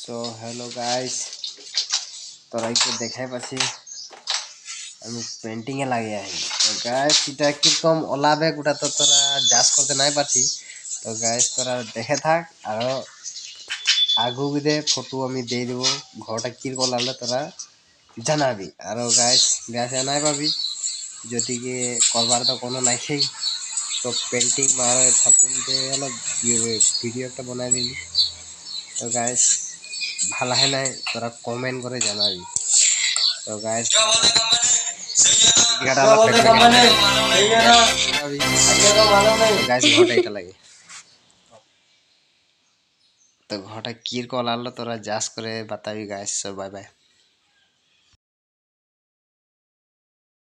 So hello guys, তোরাইকে দেখাই পাচ্ছি আমি পেন্টিংয়ে লাগে আহি। তো গাইস এটা কিরকম ওলাবে গোটা তো তোরা জাজ করতে নাই পারছি। তো গাইস তোরা দেখে থাক আর আগু বিদে ফটো আমি দিয়ে দেব ঘরটা কিরকম লাগলে তোরা জানাবি। আর গাইস গাছ নাই পাবি যদি কি করবার তো কোনো নাই সেই তো পেন্টিং মারে থাকুন যে অলপ ভিডিও একটা বনাই দিবি। তো গাইস ভালো হয় নাই তোরা কমেন্ট করে জানাবি। তো গাইস ঘরটা এটা লাগে তো ঘরটা কিরকম লাগলো তোরা জাজ করে বাতাবি গাইস। Bye bye.